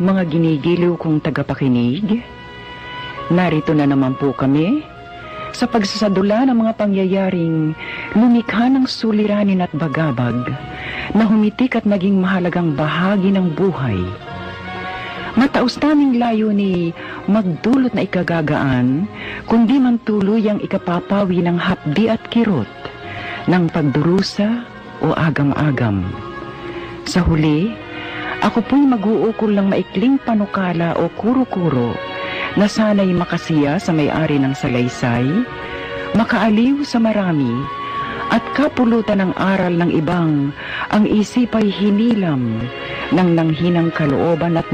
mga ginigiliw kong tagapakinig? Narito na naman po kami sa pagsasadula ng mga pangyayaring lumikha ng suliranin at bagabag na humitik at naging mahalagang bahagi ng buhay. Mataos naming layo ni magdulot na ikagagaan, kundi man tuluyang ikapapawi ng hapdi at kirot ng pagdurusa o agam-agam. Sa huli, ako po'y mag-uukol ng maikling panukala o kuro-kuro na sana'y makasiya sa may-ari ng salaysay, makaaliw sa marami, at kapulutan ng aral ng ibang ang isip ay hinilam ng nanghinang kalooban at